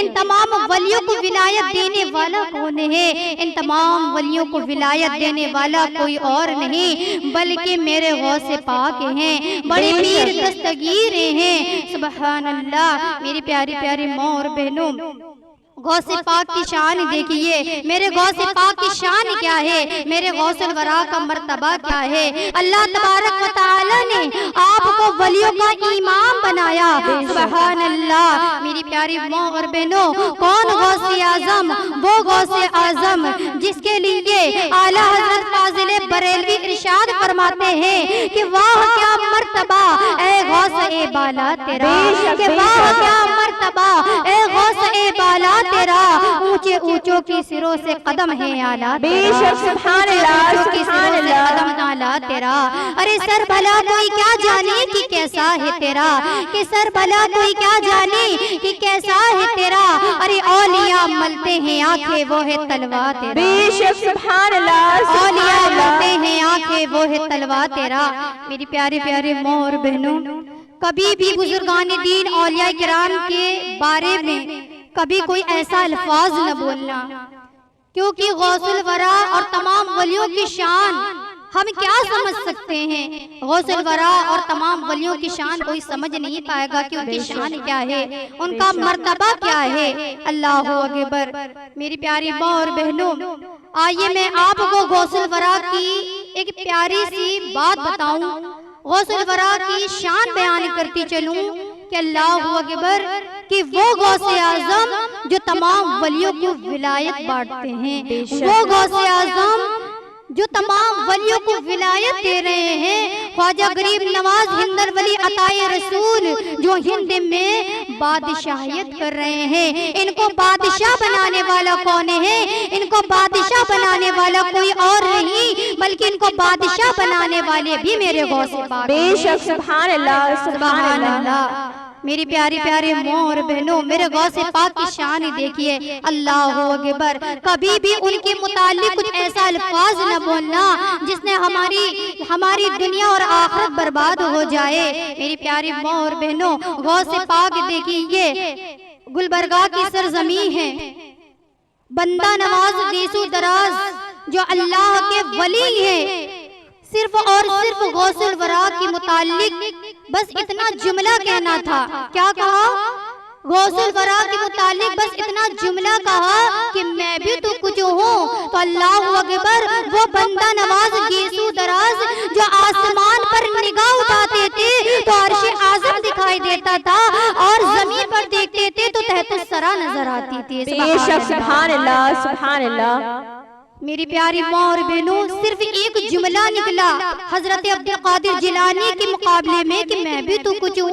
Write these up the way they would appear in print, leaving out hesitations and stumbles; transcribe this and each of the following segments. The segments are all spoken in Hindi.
इन तमाम वलियों को विलायत देने वाला कौन है? इन तमाम वलियों को विलायत देने वाला कोई और नहीं बल्कि मेरे गौसे पाक हैं, बड़े पीर दस्तगीर हैं। सुभान अल्लाह। मेरी प्यारी प्यारी माँ और बहनों, गौसे पाक की शान देखिए। मेरे गौसे पाक की शान क्या है, मेरे गौसल वरा का मर्तबा क्या है। अल्लाह तबारक व तआला ने आपको वलियों का इमाम बनाया। सुभान अल्लाह। मेरी प्यारी माँ और बहनों, कौन गौसे आजम? वो गौसे आजम जिसके लिए आला हजरत फाजिल बरेलवी इरशाद फरमाते हैं कि वाह क्या मर्तबा ए गौसे बाला तेरा, कि वाह क्या मर्तबा ए गौसे बाला तेरा, ऊंचे ऊंचों की सिरों से कदम है आला तेरा, सुभान अल्लाह, की सिरों से कदम आला तेरा। अरे सर भला कोई क्या जाने कि कैसा है तेरा, कि सर भला कोई क्या जाने कि कैसा है तेरा। अरे औलिया मलते हैं आंखें वो है तलवा तेरा, बेशक सुभान अल्लाह। औलिया मलते हैं आंखें वो है तलवा तेरा। मेरी प्यारे प्यारे माँ और बहनों, कभी भी बुजुर्गान दीन औलिया किराम के बारे में कभी कोई ऐसा अल्फाज न बोलना, क्योंकि गौसुल वरा और तमाम वलियों की शान हम क्या समझ सकते हैं। गौसुल वरा और तमाम वलियों की शान कोई समझ नहीं पाएगा कि उनकी शान क्या है, उनका मर्तबा क्या है। अल्लाह अकबर। मेरी प्यारी माँ और बहनों, आइए मैं आपको गौसुल वरा की एक प्यारी सी बात बताऊं, गौसुल वरा की शान बयान करती चलूं कि अल्लाह अकबर कि वो गौसे आजम जो तमाम वलियों को विलायत बांटते हैं, वो गौसे आजम जो तमाम वलियों को विलायत दे रहे हैं। ख्वाजा गरीब नवाज हिंदल वली अताए रसूल जो हिंद में बादशाहियत कर रहे हैं, इनको बादशाह बनाने वाला कौन है? इनको बादशाह बनाने वाला कोई और नहीं बल्कि इनको बादशाह बनाने वाले भी मेरे गौसे पाक। बेशक सुभान अल्लाह, सुभान अल्लाह। मेरी प्यारी प्यारी माँ और बहनों, मेरे गौसे पाक की शान देखिए। अल्लाह अकबर। कभी भी उनके मुतालिक कुछ ऐसा अल्फाज न बोलना जिसने हमारी दुनिया और आखिरत बर्बाद हो जाए। मेरी प्यारी माँ और बहनों, गौसे पाक देखिए, गुलबर्गा की सरजमी है, बंदा नवाज देसू दराज जो अल्लाह के वली है। सिर्फ और सिर्फ गौसुल वरा के मुतालिक बस इतना जुमला कहना था। क्या कहा? गौसुल वरा के मुतालिक बस इतना जुमला कहा कि मैं भी तो कुछ हूँ। तो अल्लाह अकबर, वो बंदा नवाज गेसू दराज जो आसमान पर निगाह उठाते थे तो अर्श आजम दिखाई देता था और जमीन पर देखते थे तो तहत सरा नजर आती थी। बेशक सुभान अल्लाह, सुभान अल्लाह। मेरी प्यारी माँ और बहनों, सिर्फ एक जुमला निकला हजरत अब्दुल कादिर जिलानी के मुकाबले में कि मैं भी तो कुछ हूँ।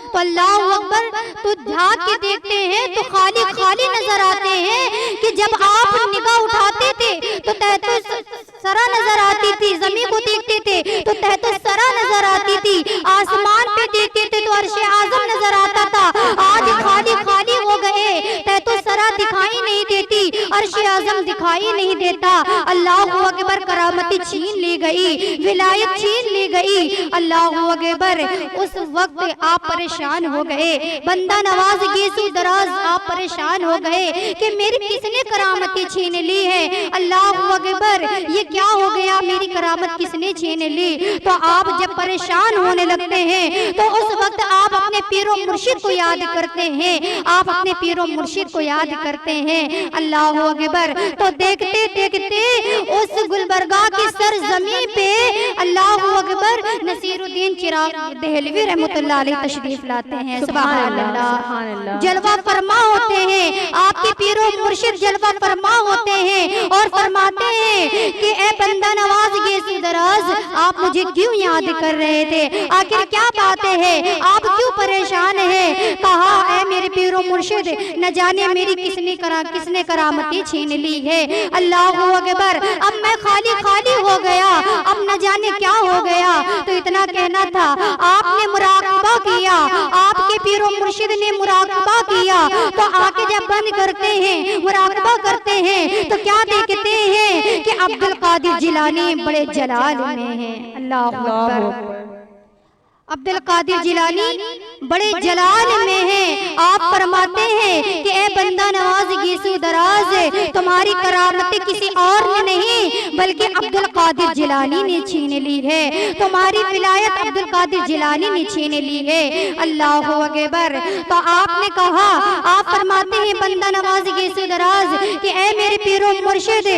तो अल्लाह अकबर, तो झांक के देखते हैं तो खाली खाली नजर आते हैं कि जब आप निगाह उठाते थे तो तहत सरा नजर आती थी, जमीन को देखते थे तो तहत सरा नजर आती थी, आसमान पे देखते थे तो अर्श आजम नजर आता था। आज खाली खाली हो गए, तहत सरा दिखाई नहीं देती, अर्श आजम दिखाई नहीं देता। अल्लाह अकबर, करामती छीन ली गई, विलायत छीन ली गई। अल्लाह अकबर। उस वक्त आप परेशान हो गए, बंदा नवाज गेसू दराज आप परेशान हो गए कि मेरी किसने करामती छीन ली है। अल्लाह अकबर, ये क्या हो गया, मेरी करामत किसने छीन ली? तो आप जब परेशान होने लगते हैं तो उस वक्त आप अपने पीरो मुर्शिद को याद करते हैं, आप अपने पीरो मुर्शिद को याद करते हैं। अल्लाह अकबर। तो देखते देखते उस गुलबर्गा की सरजमी पे अल्लाह अकबर नसीरुद्दीन चिराग देहलवी रहमतुल्लाह अलैह तशरीफ लाते हैं। सुभान अल्लाह। जलवा फरमा होते हैं, आपके पीरो मुर्शिद जलवा फरमा होते हैं और फरमाते हैं कि ए बंदा नवाज गेसू दराज, आप मुझे क्यों याद कर रहे थे? आखिर क्या बातें हैं, आप क्यों परेशान हैं? कहा, ए मेरे पीरो मुर्शिद, न जाने मेरी किसने करामती छीन ली है। अल्लाह अकबर। अब मैं खाली खाली हो गया, अब न जाने क्या हो गया। तो इतना कहना था, आपने मुराकबा किया, आपके पीरो मुर्शिद ने मुराकबा किया। तो आके जब बंद करते हैं, मुराकबा करते हैं तो क्या देखते हैं कि अब्दुल कादिर जिलानी बड़े जलाल में है। अल्लाह अकबर। अब्दुल कादिर जिलानी बड़े जलाल में है। आप फरमाते हैं कि ए बंदा नवाज गीसू दराज, तुम्हारी करामतें किसी और ने नहीं बल्कि अब्दुल कादिर जिलानी ने छीन ली है। तुम्हारी विलायत अब्दुल कादिर जिलानी ने छीन ली है। अल्लाह अकबर। तो आपने कहा, आप फरमाते हैं बंदा नवाज गीसू दराज कि ऐ मेरे पीरो मुर्शिद,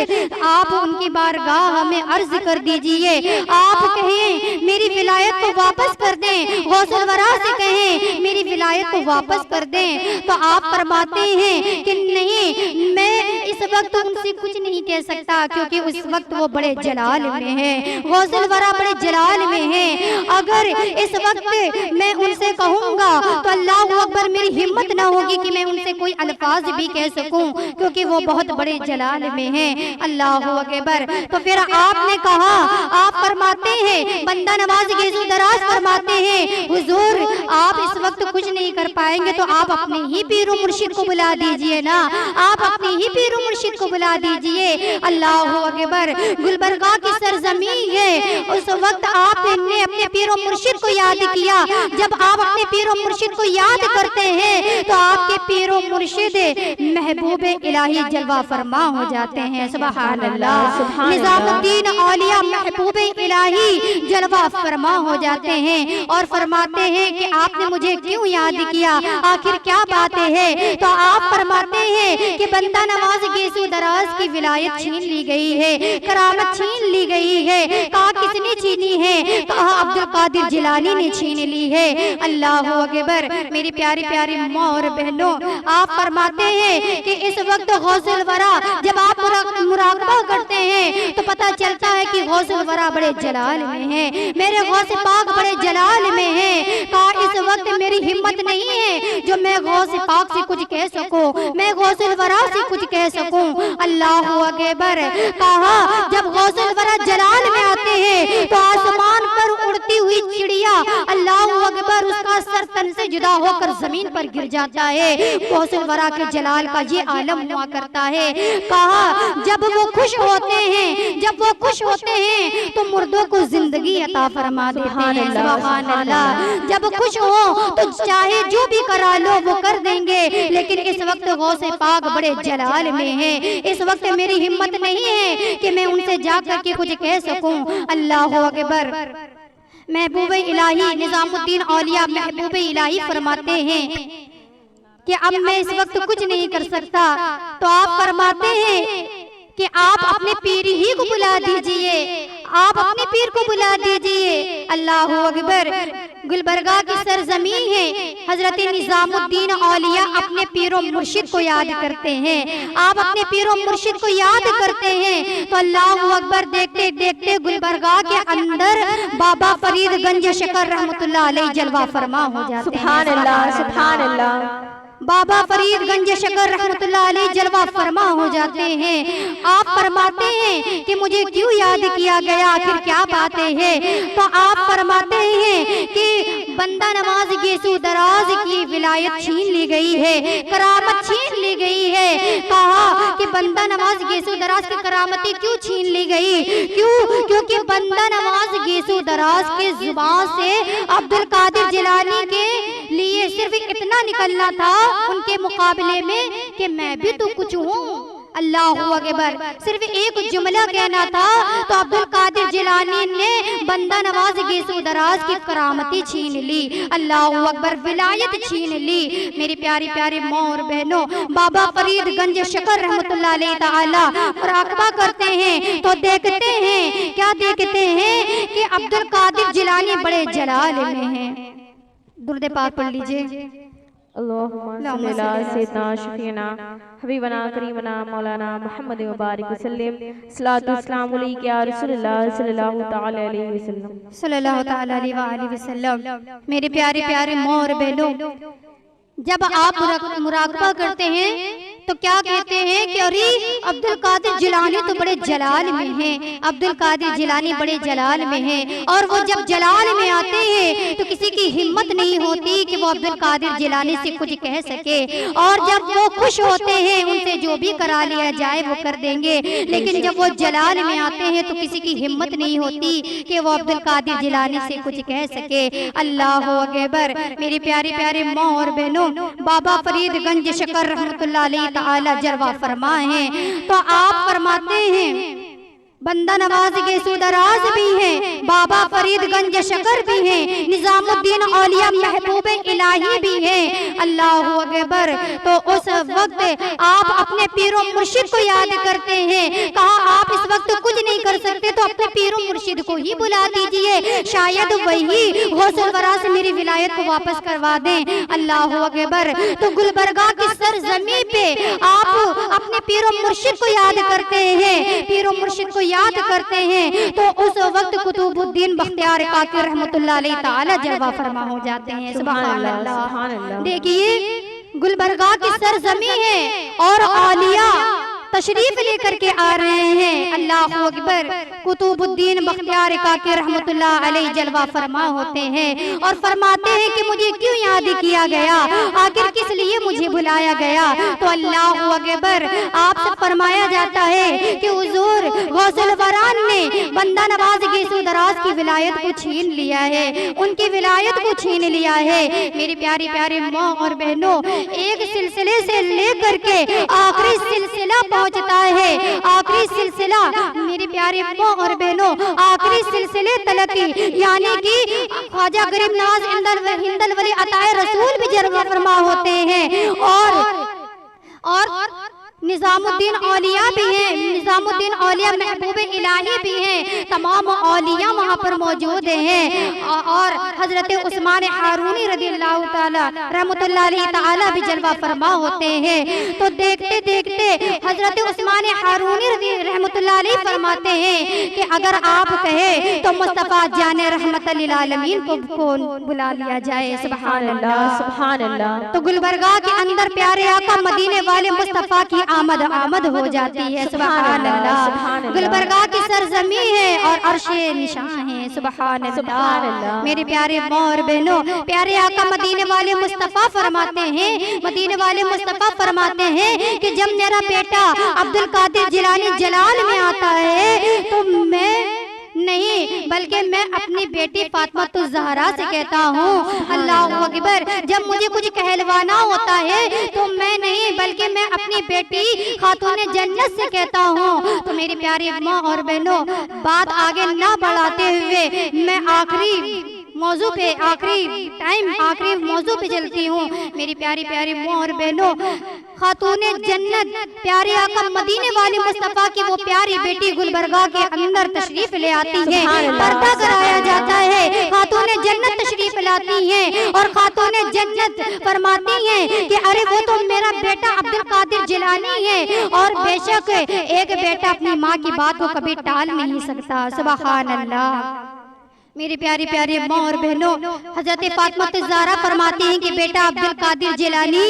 आप उनकी बारगाह में अर्ज कर दीजिए, आप कहें मेरी विलायत को वापस कर दें, गौसुल वरा से कहें मेरी विलायत को वापस कर दें। तो आप फरमाते हैं कि नहीं, मैं इस वक्त उनसे कुछ नहीं कह सकता क्योंकि उस वक्त वो बड़े जलाल में है, गौसुल वरा बड़े जलाल में है। अगर इस वक्त मैं उनसे कहूँगा तो अल्लाह अकबर मेरी हिम्मत ना होगी कि मैं उनसे कोई अल्फाज भी कह सकूं क्योंकि वो बहुत बड़े जलाल में है। अल्लाह अकबर। तो फिर आपने कहा, आप फरमाते हैं बंदा नवाज गीसू दराज फरमाते हैं हुजूर आप इस वक्त कुछ नहीं कर पाएंगे तो आप अपने ही पीरो मुर्शिद को बुला दीजिए ना, आप अपने ही पीरो मुर्शिद को बुला दीजिए। अल्लाह अकबर। गुलबर्गा की सरजमीन है, उस वक्त आपने अपने पीरो मुर्शिद को याद किया। जब आप अपने पीरो मुर्शिद को याद करते हैं तो आपके पीरो मुर्शिद महबूब इलाही जलवा फरमा हो जाते हैं। सुभान अल्लाह। निजामुद्दीन औलिया महबूब इलाही जलवा फरमा हो जाते हैं और फरमाते हैं कि आपने मुझे क्यों याद किया, आखिर क्या बातें है। तो आप फरमाते हैं कि बंदा नवाज गीसू दराज की विलायत छीन ली गई है, करामत छीन ली गई है। कहा किसने छीनी है? कहा अब्दुल कादिर जिलानी ने छीन ली है। अल्लाह अकबर। मेरी प्यारी प्यारी माँ और बहनों, आप फरमाते हैं कि इस वक्त गौसुल वरा जब आप मुराकबा करते हैं तो पता चलता है कि गौसुल वरा बड़े जलाल में है, मेरे गौस पाक बड़े जलाल में है। कहा इस वक्त मेरी हिम्मत नहीं है जो मैं गौस पाक से कुछ कह सकूं, मैं गौसुल वरा से कुछ कह सकूं। अल्लाह अकबर। कहा जब गौसुल वरा जलाल में आते हैं तो आसमान पर उड़ती हुई चिड़िया अल्लाह अकबर उसका सर तन से जुदा होकर जमीन पर गिर जाता है। गौसुल वरा के जलाल का ये आलम हुआ करता है। कहा जब वो खुश होते हैं, जब वो खुश होते हैं तो मुर्दों को जिंदगी अता फरमा देते हैं। सुभान अल्लाह। जब खुश हो तो चाहे जो भी करा लो वो कर देंगे, लेकिन इस वक्त गौसे पाक बड़े जलाल में है। इस वक्त मेरी हिम्मत नहीं है कि मैं उनसे जाकर के कुछ कह सकूं। अल्लाह अकबर। महबूब इलाही निजामुद्दीन औलिया महबूब इलाही फरमाते हैं कि अब मैं इस वक्त कुछ नहीं कर सकता। तो आप फरमाते हैं कि आप अपने पीर ही को बुला दीजिए, आप अपने पीर को बुला दीजिए। अल्लाह अकबर। गुलबर्गा की सरजमीन है, हजरत निजामुद्दीन औलिया अपने पीरो मुर्शिद को याद करते हैं। आप अपने पीरो मुर्शिद को याद करते हैं तो अल्लाह अकबर। देखते देखते गुलबर्गा के अंदर बाबा फरीद गंज शकर रहमतुल्लाह अलैह जलवा फरमा हो जाते हैं। सुभान अल्लाह, सुभान अल्लाह। बाबा फरीद गंज शकर रहमतुल्लाह अलैह जलवा फरमा हो जाते हैं। आप फरमाते हैं कि मुझे क्यों याद किया गया, आखिर क्या बातें हैं। तो आप फरमाते हैं कि बंदा नवाज गीसू दराज की विलायत छीन ली गई है, करामत छीन ली गई है। कहा कि बंदा नवाज गीसू दराज की करामतें क्यों छीन ली गई? क्यों? क्योंकि बंदा नवाज गीसू दराज के जुबान से अब्दुल कादिर जिलानी के लिए सिर्फ इतना निकलना था उनके मुकाबले में कि मैं भी तो कुछ हूँ। अल्लाह अकबर। सिर्फ एक जुमला कहना था तो अब्दुल कादिर जिलानी ने बंदा नवाज गीसू दराज की करामती छीन ली। अल्लाह अकबर। विलायत छीन ली। मेरी प्यारी प्यारी माँ और बहनों, बाबा फरीद गंज शकर रहमतुल्लाह अलैह ताला मुराकबा करते हैं तो देखते हैं, क्या देखते हैं कि अब्दुल कादिर जिलानी बड़े जलाल में हैं। दुरूद पाक पढ़ लीजिए। अल्लाहुम्मा सल्ली अला सय्यिदना शफीना हबीबना करीमना मौलाना मुहम्मद मुबारक वसल्लम। सलातु वस्सलामु अलैका या रसूलल्लाह सल्लल्लाहु तआला अलैहि वसल्लम, सल्लल्लाहु तआला अलैहि वसल्लम। मेरे प्यारे प्यारे माँ और बहनों, जब आप मुराकबा करते हैं तो क्या कहते हैं कि अरे अब्दुल कादिर जिलानी तो बड़े जलाल में हैं, अब्दुल कादिर जिलानी बड़े जलाल में हैं। और वो जब जलाल में आते हैं तो किसी की हिम्मत नहीं होती कि वो अब्दुल कादिर जिलानी से कुछ कह सके। और जब वो खुश होते हैं उनसे जो भी करा लिया जाए वो कर देंगे, लेकिन जब वो जलाल में आते हैं तो किसी की हिम्मत नहीं होती कि वो अब्दुल कादिर जिलानी से कुछ कह सके। अल्लाह अकबर। मेरी प्यारी प्यारी माँ और बहनों, बाबा फरीद गंज शकर रहमतुल्लाह अलैह ताला जलवा फरमाए हैं। तो आप फरमाते हैं बंदा नवाज के सुदराज भी हैं, बाबा फरीदगंज शकर भी हैं, निजामुद्दीन औलिया महबूब इलाही भी हैं। अल्लाहु अकबर। तो उस वक्त आप अपने पीरों मुर्शिद को याद करते हैं। कहा आप इस वक्त कुछ नहीं कर सकते तो अपने पीरों मुर्शिद को ही बुला दीजिए, शायद वही गौसुल वरा से मेरी विलायत को वापस करवा दें। अल्लाहु अकबर। तो गुलबर्गा की सरजमी पे आप अपने पीरों मुर्शिद को याद करते हैं, पीरों मुर्शिद को याद करते हैं। तो उस वक्त कुतुबुद्दीन बख्तियार काकी रहमतुल्लाह अलैहि ताला जलवा फरमा हो जाते हैं। सुभान अल्लाह। देखिए गुलबर्गा की सरजमी है और औलिया तशरीफ लेकर के आ रहे हैं। अल्लाहु अकबर। कुतुबुद्दीन बख्तियार काकी रहमतुल्लाह अलैहि जलवा फरमा होते हैं और फरमाते हैं कि मुझे क्यों याद किया गया, आखिर किस लिए मुझे बुलाया गया। तो अल्लाहु अकबर आपसे फरमाया जाता है कि हुजूर गौसुल वरान ने बंदा नवाज गैसो दराज की विलायत को छीन लिया है, उनकी विलायत को छीन लिया है। मेरी प्यारी प्यारी माँ और बहनों, एक सिलसिले से लेकर के आखिरी सिलसिला पहुंचता है, आखिरी सिलसिला मेरी प्यारी माँ और बहनों, आखिरी सिलसिले तलक यानी कि ख्वाजा गरीब नवाज हिंदल वली अताए रसूल भी जलवा फरमा होते हैं और निजामुद्दीन औलिया भी हैं, निजामुद्दीन औलिया महबूब इलाही भी हैं। तमाम औलिया वहाँ पर मौजूद हैं और हजरत उस्मान हारूनी रज़ियल्लाहु ताला रहमतुल्लाह अलैहि ताला भी जलवा फरमा होते हैं। तो देखते देखते हजरत उस्मान हारूनी रहमतुल्लाह अलैहि फरमाते हैं कि अगर आप कहे तो मुस्तफा जाने रहमत लिल आलमीन को बुला लिया जाए। सुभान अल्लाह, सुभान अल्लाह। तो गुलबर्गा के अंदर प्यारे आका मदीने वाले मुस्तफा की आमद हो जाती है। सुभान अल्लाह। गुलबर्गा की सरजमी है और अर्शे निशान है। सुभान अल्लाह। मेरे प्यारे माँ और बहनों, प्यारे आका मदीने वाले मुस्तफा फरमाते हैं, मदीने वाले मुस्तफा फरमाते हैं कि जब मेरा बेटा अब्दुल कादिर जिलानी जलाल में आता है तो मैं नहीं बल्कि मैं अपनी बेटी फातिमा तो ज़हरा से कहता हूँ अल्लाहु अकबर। जब मुझे कुछ कहलवाना होता है तो मैं नहीं बल्कि मैं अपनी बेटी खातून जन्नत से कहता हूँ। तो मेरी प्यारी माँ और बहनों, बात आगे ना बढ़ाते हुए मैं आखिरी मौजू पे आखिरी मौजू पे चलती हूँ। मेरी प्यारी प्यारी माँ और बहनों, खातून जन्नत प्यारे आका मदीने वाले मुस्तफा की वो प्यारी बेटी गुलबर्गा के अंदर तशरीफ ले आती है, पर्दा कराया जाता है, खातून जन्नत तशरीफ लाती हैं और खातून जन्नत फरमाती हैं कि अरे वो तो मेरा बेटा अब्दुल कादिर जिलानी है। और बेशक एक बेटा अपनी माँ की बात को कभी टाल नहीं सकता। सुभान अल्लाह। मेरी प्यारी प्यारी माँ और बहनों, हजरत फातिमा ज़हरा फरमाती हैं कि बेटा अब्दुल कादिर जिलानी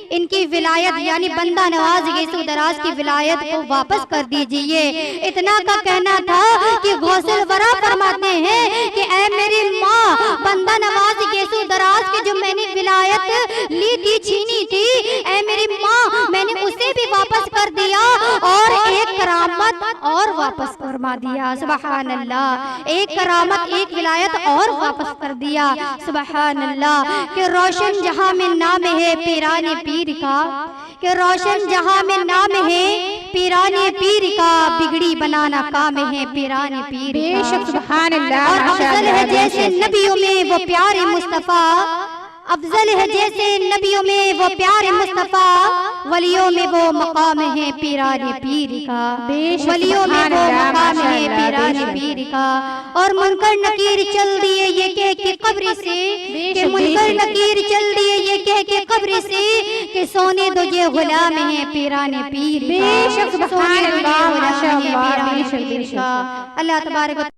इनकी विलायत यानी बंदा नवाज गैसो दराज की विलायत को वापस कर दीजिए। इतना का कहना था कि गौसुल वरा फरमाते हैं कि ऐ मेरी माँ, बंदा नवाज गैसो दराज की जो मैंने विलायत ली थी, छीनी थी, ऐ मेरी माँ मैंने उसे भी वापस कर दिया और एक करामत और वापस फरमा दिया। सुभान अल्लाह। एक करामत, एक विलायत और वापस कर दिया। सुभान अल्लाह। कि रोशन जहां में नाम है पीराने पीर का, कि रोशन जहां में नाम है पीराने पीर का, बिगड़ी बनाना काम है पीराने पीर का। सुभान अल्लाह। और अफजल है जैसे नबियों में वो प्यारे मुस्तफा, अफजल है जैसे नबियों में वो प्यारे मुस्तफा, वलियों में वो मकाम है पीराने पीर का, वलियों में वो मकाम है पीराने पीर का। और मुनकर नकीर चल दिए ये कह के कब्र से, कि मुनकर नकीर चल दिए ये कह के कब्र से, कि सोने दो ये गुलाम है पीराने पीर का। बेशक सुभान अल्लाह, माशाअल्लाह। अल्लाह तबारक